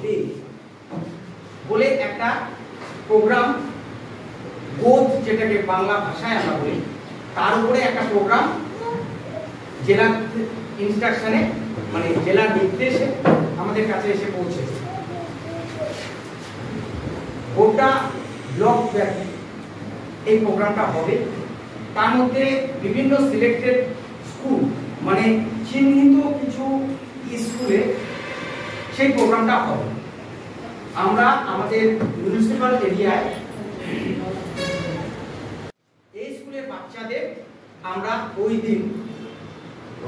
Day বলে একটা programme, বোধ যেটাকে বাংলা ভাষায় আমরা বলি, তার উপরে একটা প্রোগ্রাম জেলা ইনস্ট্রাকশনে মানে জেলার নির্দেশে আমাদের কাছে এসে পৌঁছেছে। গোটা ব্লক ব্যাপী এই প্রোগ্রামটা হবে। তার মধ্যে বিভিন্ন সিলেক্টেড স্কুল মানে চিহ্নিত কিছু স্কুলে সেই প্রোগ্রামটা হবে। আমরা আমাদের মিউনিসিপাল এরিয়ায় এই স্কুলের বাচ্চাদের আমরা ওই দিন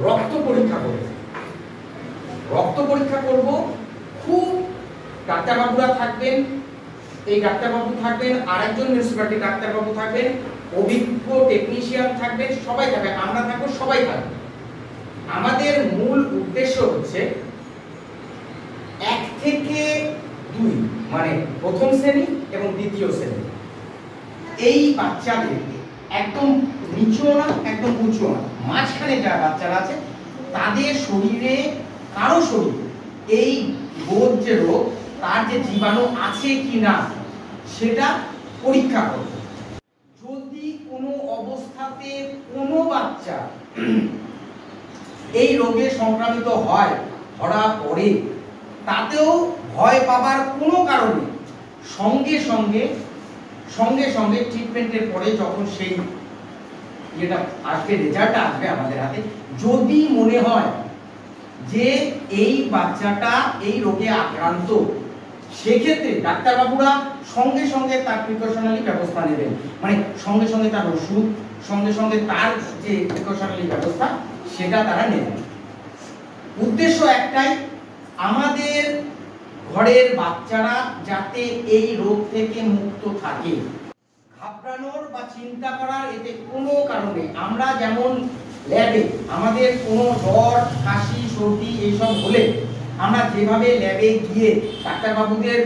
রক্ত পরীক্ষা করব। রক্ত পরীক্ষা করব, খুব ডাক্তারবাবুরা থাকবেন, এই ডাক্তারবাবু থাকবেন, আরেকজন মিউনিসিপালিটি ডাক্তারবাবু থাকবেন, অভিজ্ঞ টেকনিশিয়ান থাকবেন, সবাই থাকবে, আমরা থাকবো, সবাই থাকবে। আমাদের মূল উদ্দেশ্য হচ্ছে 1 থেকে 2 মানে প্রথম শ্রেণী এবং দ্বিতীয় শ্রেণী এই বাচ্চাদের একদম নিচু না একদম উঁচু না মাঝখানে যারা বাচ্চারা আছে তাদের শরীরে কারো শরীরে এই বোধ যে রোগ তার যে জীবাণু আছে কি না সেটা পরীক্ষা করব। যদি কোনো অবস্থাতে কোনো বাচ্চা এই রোগে সংক্রামিত হয়, ধরা পড়ে, তাতেও ভয় পাবার কোনো কারণ নেই। সঙ্গে সঙ্গে ট্রিটমেন্টের পরে যখন সেই যেটা আসবে, রেজাল্টটা আসবে আমাদের হাতে, যদি মনে হয় যে এই বাচ্চাটা এই রোগে আক্রান্ত, সেক্ষেত্রে ডাক্তারবাবুরা সঙ্গে তার প্রিকশনারি ব্যবস্থা নেবেন, মানে সঙ্গে তার ওষুধ, সঙ্গে তার যে প্রিকশনারি ব্যবস্থা সেটা তারা নেবেন। উদ্দেশ্য একটাই, আমাদের ঘরের বাচ্চারা যাতে এই রোগ থেকে মুক্ত থাকে। ঘাবড়ানোর বা চিন্তা করার এতে কোনো কারণ নেই। আমরা যেমন ল্যাবে আমাদের কোনো জ্বর, কাশি, সর্দি এইসব হলে আমরা যেভাবে ল্যাবে গিয়ে ডাক্তারবাবুদের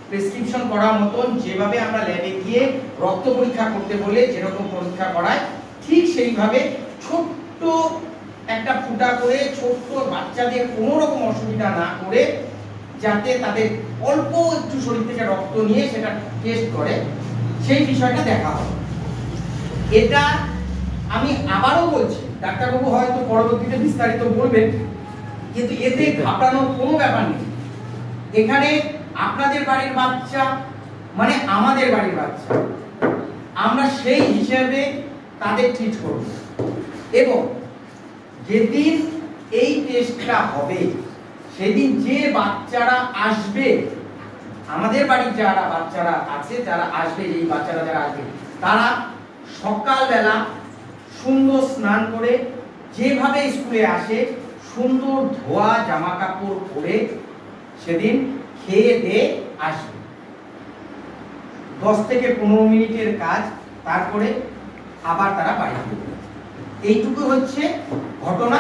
প্রেসক্রিপশন করা মতন যেভাবে আমরা ল্যাবে গিয়ে রক্ত পরীক্ষা করতে বলে যেরকম পরীক্ষা করায়, ঠিক সেইভাবে ছোট্ট একটা ফুটা করে ছোট্ট বাচ্চাদের কোনো রকম অসুবিধা না করে যাতে তাদের অল্প একটু শরীর থেকে রক্ত নিয়ে সেটা টেস্ট করে, সেই বিষয়টা দেখা হবে। এটা আমি আবারও বলছি, ডাক্তারবাবু হয়তো পরবর্তীতে বিস্তারিত বলবেন, কিন্তু এতে ঘাবড়ানোর কোনো ব্যাপার নেই। এখানে আপনাদের বাড়ির বাচ্চা মানে আমাদের বাড়ির বাচ্চা, আমরা সেই হিসাবে তাদের ট্রিট করব। এবং যেদিন এই টেস্টটা হবে সেদিন যে বাচ্চারা আসবে, আমাদের বাড়ির যারা বাচ্চারা আছে যারা আসবে, এই বাচ্চারা যারা আসবে, তারা সকালবেলা সুন্দর স্নান করে যেভাবে স্কুলে আসে সুন্দর ধোয়া জামা কাপড় পরে সেদিন খেয়ে দিয়ে আসবে। 10 থেকে 15 মিনিটের কাজ, তারপরে আবার তারা বাড়ি ফিরবে। এইটুকু হচ্ছে ঘটনা।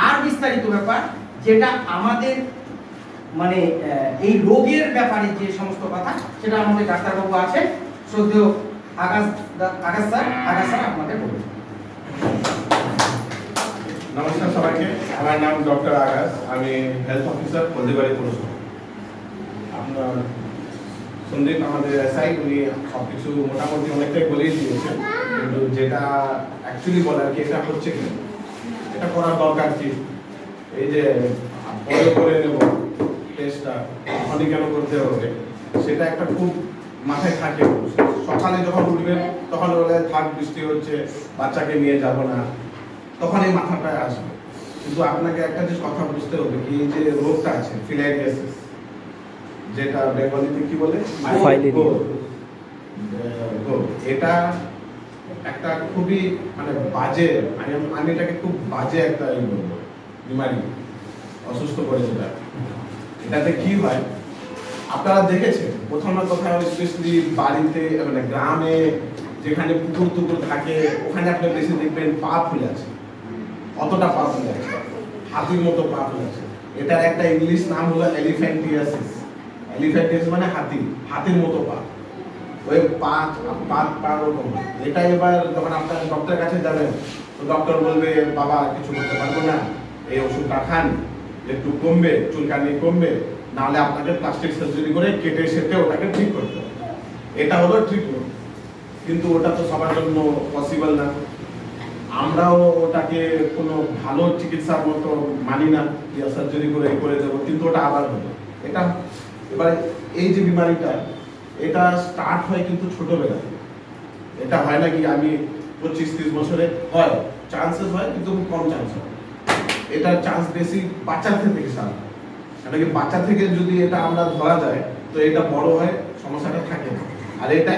আর বিস্তারিত ব্যাপার যেটা আমাদের মানে এই রোগের ব্যাপারে যে সমস্ত কথা সেটা আমাদের ডাক্তারবাবু আছেন, শ্রদ্ধেয় আকাশ স্যার আপনাদের বলবেন। নমস্কার সবাইকে, আমার নাম ডক্টর আকাশ, আমি হেলথ অফিসার হলদিবাড়ি পৌরসভা। আপনার সন্দীপ আমাদের এসআই, উনি সব কিছু মোটামুটি অনেকটাই বলেই দিয়েছেন, কিন্তু যেটা অ্যাকচুয়ালি বলার কি এটা হচ্ছে কি এটা করার দরকার কি, এই যে পরে করে নেব টেস্টটা এখনই কেন করতে হবে, সেটা একটা খুব মাথায় থাকে। সকালে যখন উঠবেন তখন বলে থাক বৃষ্টি হচ্ছে, বাচ্চাকে নিয়ে যাব না, তখন এই মাথাটায় আসবে। কিন্তু আপনাকে একটা যে কথা বুঝতে হবে কি, এই যে রোগটা আছে ফিলারিয়াসিস, যেটা বেঙ্গলিতে কি বলে এটা একটা খুবই মানে বাজে, আমি এটাকে খুব বাজে একটা বিমারি, অসুস্থ করে যেটা। এটাতে কি হয় আপনারা দেখেছেন, প্রথম কথা স্পেশালি বাড়িতে মানে গ্রামে যেখানে পুকুর টুকুর থাকে ওখানে আপনি বেশি দেখবেন পা ফুলে আছে, অতটা পা ফুলে আছে, হাতির মতো পা ফুলে আছে। এটার একটা ইংলিশ নাম হলো এলিফ্যান্টিয়াসিস। এলিফ্যান্টিয়াসিস মানে হাতি, হাতির মতো পা, ওই পা রকম। এটা এবার যখন আপনার ডক্টরের কাছে যাবেন তো ডক্টর বলবে বাবা কিছু করতে পারবো না, এই ওষুধটা খান, একটু কমবে, চুলকানি কমবে, নাহলে আপনাকে প্লাস্টিক সার্জারি করে কেটে সেটে ওটাকে ঠিক করতে হবে। এটা হলো ট্রিটমেন্ট, কিন্তু ওটা তো সবার জন্য পসিবল না। আমরাও ওটাকে কোনো ভালো চিকিৎসার মতো মানি না যে সার্জারি করে দেবো, কিন্তু ওটা আবার হলো এটা। এবার এই যে বিমারিটা, এটা স্টার্ট হয় কিন্তু ছোটবেলায়, এটা হয় না কি আমি 25-30 বছরে হয়, চান্সেস হয় কিন্তু খুব কম চান্স হয়। এটা চান্স বেশি বাচ্চা থেকে স্টার্ট হয়, কেন কি বাচ্চা থেকে যদি এটা আমরা ধরা যায় তো এটা বড় হয় সমস্যাটা থাকে না। আর এটা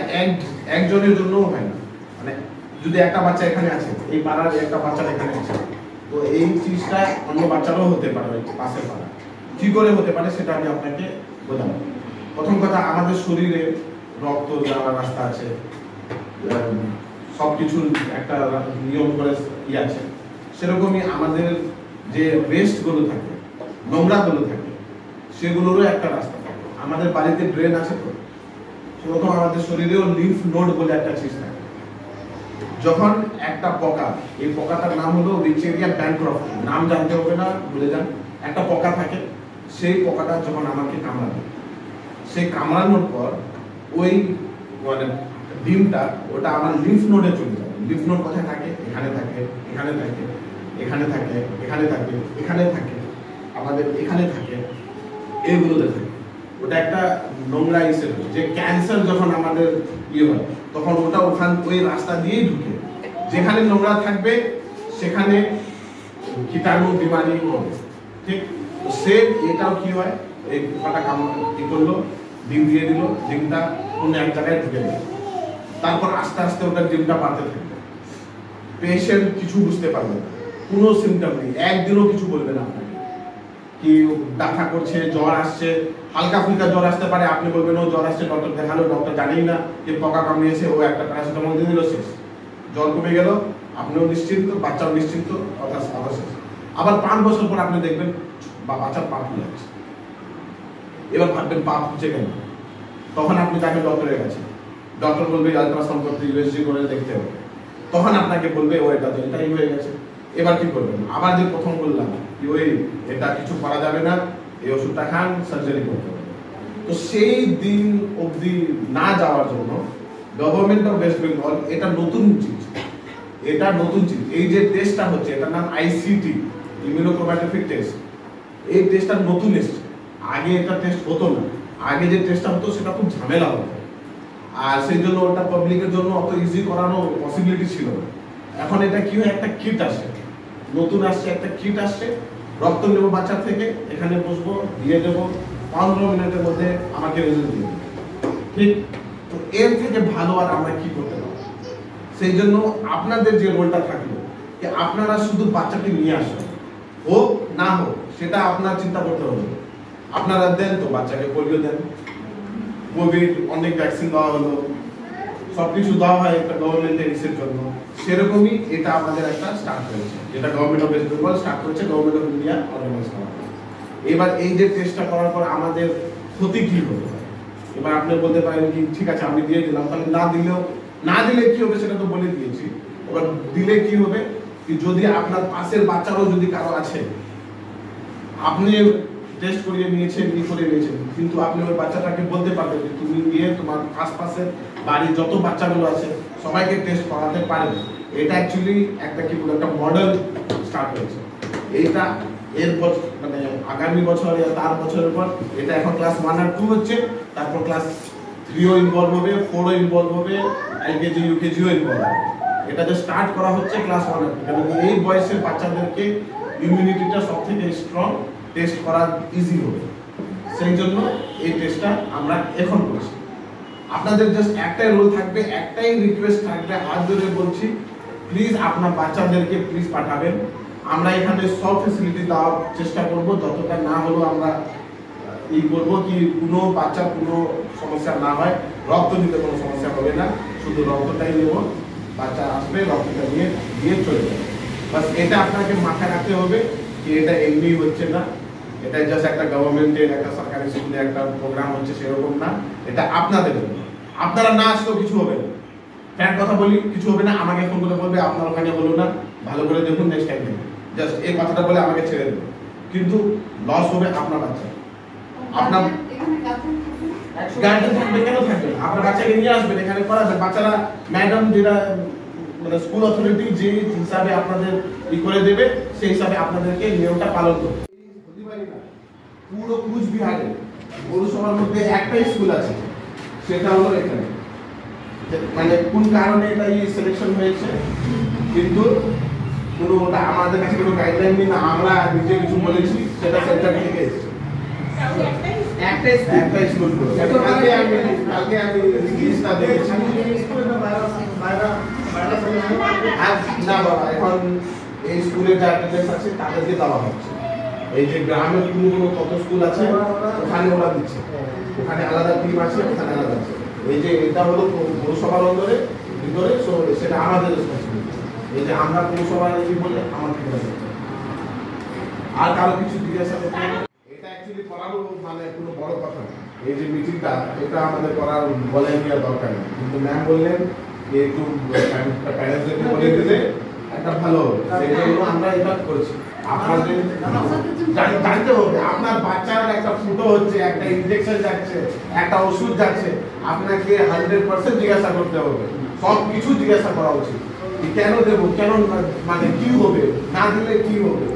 একজনের জন্যও হয় না, মানে যদি একটা বাচ্চা এখানে আছে, এই পাড়ার একটা বাচ্চা এখানে আছে, তো এই চিজটা অন্য বাচ্চারাও হতে পারে পাশের পাড়া। কি করে হতে পারে সেটা আমি আপনাকে বোঝাবো। প্রথম কথা, আমাদের শরীরে রক্ত যাওয়ার রাস্তা আছে, সবকিছুর একটা নিয়ম করে আছে, সেরকমই আমাদের যে ওয়েস্ট গুলো থাকে, নোংরা গুলো থাকে, সেগুলোরও একটা রাস্তা থাকে। আমাদের বাড়িতে ড্রেন আছে, তো সেরকম আমাদের শরীরেও লিম্ফ নোড বলে একটা চিজ থাকে। যখন একটা পোকা, এই পোকাটার নাম হলো রিচেরিয়া ব্যানক্রফট, নাম জানতে হবে না, ভুলে যান। একটা পোকা থাকে, সেই পোকাটা যখন আমাকে কামড়াবে, সেই কামড়ানোর পর ওই মানে ডিমটা ওটা আমার লিম্ফ নোডে চলে যাবে। লিম্ফ নোড কোথায় থাকে? এখানে থাকে, এখানে থাকে, এখানে থাকে, এখানে থাকে, এখানে থাকে, আমাদের এখানে থাকে, এইগুলোতে থাকে। ওটা একটা নোংরা হিসেবে, যে ক্যান্সার যখন আমাদের ইয়ে হয় তখন ওটা ওই রাস্তা দিয়েই ঢুকে। যেখানে নোংরা থাকবে সেখানে কীটাণু বিমারি হবে, ঠিক? সেম এটাও কি হয়, এই পোকাটা কি করলো, ডিম দিয়ে দিল, ডিমটা কোনো এক জায়গায় ঢুকে দিল, তারপর আস্তে আস্তে ওটা ডিমটা বাড়তে থাকবে। পেশেন্ট কিছু বুঝতে পারবে না, কোনো সিমটম নেই, একদিনও কিছু বলবে না আপনাকে কি ব্যথা করছে, জ্বর আসছে, হালকা ফুলকা জ্বর আসতে পারে, আপনি বলবেন ও জ্বর আসছে, ডক্টর দেখালো, ডক্টর জানেই না যে পোকা কামড়িয়েছে, ও একটা প্যারাসিটামল দিয়ে দিল, শেষ, জ্বর কমে গেল, আপনিও নিশ্চিন্ত, বাচ্চাও নিশ্চিন্ত, কথা শেষ। আবার 5 বছর পর আপনি দেখবেন বাচ্চার পা ফুলে যাচ্ছে, এবার ভাববেন পা ফুলছে কেন, তখন আপনি যাবেন ডক্টরের কাছে, ডক্টর বলবে আলট্রাসাউন্ড করতে, ইউএসজি করে দেখতে হবে, তখন আপনাকে বলবে ও এটা তো এটাই হয়ে গেছে। এবার কি করবেন? আবার যে প্রথম বললাম কি ওই এটা কিছু করা যাবে না, এই ওষুধটা খান, সার্জারি করতে হবে। তো সেই দিন অবধি না যাওয়ার জন্য গভর্নমেন্ট অফ ওয়েস্ট বেঙ্গল এটা নতুন চিজ, এটা নতুন চিজ, এই যে টেস্টটা হচ্ছে এটার নাম আইসিটি, ইমিউনোক্রোম্যাটোগ্রাফিক টেস্ট। এই টেস্টটা নতুন এসেছে, আগে এটা টেস্ট হতো না। আগে যে টেস্টটা হতো সেটা খুব ঝামেলা হতো, আর সেই জন্য ওটা পাবলিকের জন্য অত ইজি করানো পসিবিলিটি ছিল না। এখন এটা কি হয়, একটা কিট আসে, নতুন আসছে, একটা কিট আসছে, রক্ত নেবো বাচ্চা থেকে, এখানে বসবো, দিয়ে দেবো, 15 মিনিটের মধ্যে আমাকে রেজাল্ট দিয়ে দেবে, ঠিক? তো এর থেকে ভালো আর আমরা কি করতে পারবো? সেই জন্য আপনাদের যে রোলটা থাকলো, যে আপনারা শুধু বাচ্চাকে নিয়ে আসুন, হোক না হোক সেটা আপনার চিন্তা করতে হবে। আপনারা দেন তো বাচ্চাকে, পোলিও দেন, কোভিড অনেক ভ্যাকসিন দেওয়া হলো, সবকিছু দেওয়া হয় একটা গভর্নমেন্টের ইসের জন্য। সেরকমই এটা আমাদের একটা স্টার্ট হয়েছে, যেটা government of West Bengal start করেছে, গভর্নমেন্ট অফ ইন্ডিয়া অর্গানাইজ করা। এবার এই যে টেস্টটা করার পর আমাদের ক্ষতি কি হতে পারে? এবার আপনি বলতে পারেন কি ঠিক আছে আমি দিয়ে দিলাম, তাহলে না দিলে কি হবে সেটা তো বলে দিয়েছি। এবার দিলে কি হবে, কি যদি আপনার পাশের বাচ্চারও যদি কারো আছে, আপনি টেস্ট করিয়ে নিয়েছেন, কিন্তু আপনি ওই বাচ্চাটাকে বলতে পারবেন যে তুমি গিয়ে তোমার আশপাশের বাড়ির যত বাচ্চাগুলো আছে সবাইকে টেস্ট করাতে পারবে। এটা অ্যাকচুয়ালি একটা কি বলে একটা মডেল স্টার্ট হয়েছে। এইটা মানে আগামী বছর তার বছরের পর এটা এখন ক্লাস 1 আর 2 হচ্ছে, তারপর ক্লাস 3ও ইনভলভ হবে, 4ও ইনভলভ হবে, এলকেজি ইউকেজিও ইনভলভ হবে। এটা যে স্টার্ট করা হচ্ছে ক্লাস 1 আর 2, কারণ এই বয়সের বাচ্চাদেরকে ইমিউনিটিটা সবথেকে স্ট্রং, টেস্ট করা ইজি হবে, সেই জন্য এই টেস্টটা আমরা এখন করছি। আপনাদের জাস্ট একটাই রোল থাকবে, একটাই রিকোয়েস্ট থাকবে, হাত ধরে বলছি প্লিজ আপনার বাচ্চাদেরকে প্লিজ পাঠাবেন। আমরা এখানে সব ফ্যাসিলিটি দেওয়ার চেষ্টা করব, যতটা না হলো আমরা এই করবো কি কোনো বাচ্চা কোনো সমস্যা না হয়, রক্ত দিতে কোনো সমস্যা হবে না, শুধু রক্তটাই নেব, বাচ্চা আসবে রক্তটা দিয়ে চলে যাবে। বাস এটা আপনাকে মাথায় রাখতে হবে কি এটা এমনি হচ্ছে না, এটা জাস্ট একটা গভর্নমেন্টের একটা সরকারি স্কুলে একটা প্রোগ্রাম হচ্ছে সেরকম না, এটা আপনাদের জন্য। আপনারা না আসলেও কিছু হবে না, ফ্যান কথা বলি কিছু হবে না, আমাকে ফোন করে বলবে আপনার ওখানে হলো না, ভালো করে দেখুন নেক্সট টাইম দেখুন, জাস্ট এই কথাটা বলে আমাকে ছেড়ে দেবেন, কিন্তু লস হবে আপনার বাচ্চা। আপনার গার্জেন থাকবে, কেন থাকবে? আপনার বাচ্চাকে নিয়ে আসবেন, এখানে করাবেন। বাচ্চারা ম্যাডাম যেটা মানে স্কুল অথরিটি যে হিসাবে আপনাদের করে দেবে সেই হিসাবে আপনাদেরকে নিয়মটা পালন করতে হবে। পুরো কুচবিহারে পৌরসভার মধ্যে একটাই স্কুল আছে, সেটা হলো এখানে। মানে কোন কারণে এটা সিলেকশন হয়েছে, কিন্তু কোনো ওটা আমাদের কাছে কোনো গাইডলাইন নেই, না আমরা নিজে কিছু বলেছি, সেটা সেন্টার থেকে এসেছে। একটাই স্কুল। কালকে আমি লিস্টটা দেখেছি। না বাবা, এখন এই স্কুলের যা অ্যাটেন্ডেন্স আছে তাদেরকে দেওয়া হচ্ছে। এই যে গ্রামের কোনো কত স্কুল আছে ওখানে ওরা দিচ্ছে, ওখানে আলাদা টিম আছে, ওখানে আলাদা আছে। এই যে এটা হলো পৌরসভার অন্দরে ভিতরে, সেটা আমাদের রেসপন্সিবিলিটি। এই যে আমরা পৌরসভার এই বলে আমার ঠিক আছে, আর কারো কিছু জিজ্ঞাসা করতে এটা অ্যাকচুয়ালি করারও মানে কোনো বড় কথা না। এই যে মিটিংটা এটা আমাদের করার বলে নেওয়ার দরকার নেই, কিন্তু ম্যাম বললেন যে একটু প্যারেন্টসদেরকে বলে দিলে একটা ভালো হবে, সেই জন্য আমরা এটা করছি। আপনাদের জানতে হবে আপনার বাচ্চার একটা ফুটো হচ্ছে, একটা ইনজেকশন যাচ্ছে, একটা ওষুধ যাচ্ছে, আপনাকে 100% জিজ্ঞাসা করতে হবে, সব কিছু জিজ্ঞাসা করা উচিত। কেন দেবো, কেন মানে কি হবে, না দিলে কি হবে,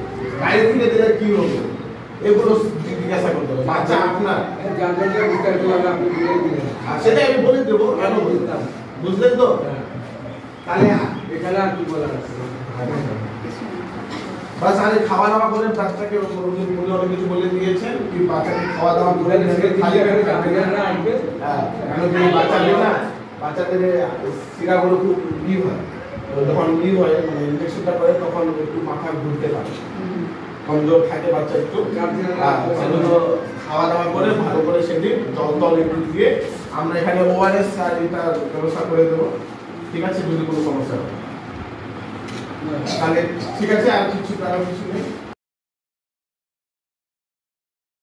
বাইরে থেকে দিলে কি হবে, এগুলো জিজ্ঞাসা করতে হবে। বাচ্চা আপনার সেটাই আমি বলে দেবো, কেন বুঝলেন তো? তাহলে এখানে আর কি বলার আছে? বাস আরে খাওয়া দাওয়া করে বাচ্চাকে উনি অনেক কিছু বলে দিয়েছেন কি বাচ্চাকে খাওয়া দাওয়া করে খালি বাচ্চা নেই না, বাচ্চাদের শিরাগুলো খুব লিভ হয়, যখন লিভ হয় মানে ইনফেকশনটা করে তখন একটু মাথা ঘুরতে পারে, কমজোর থাকে বাচ্চা একটু। সেজন্য খাওয়া দাওয়া করে ভালো করে সেদিন জল টল একটু দিয়ে আমরা এখানে ওআরএস আর এটার ব্যবস্থা করে দেবো, ঠিক আছে? যদি কোনো সমস্যা হয় তাহলে ঠিক আছে, আর কিছু নেই।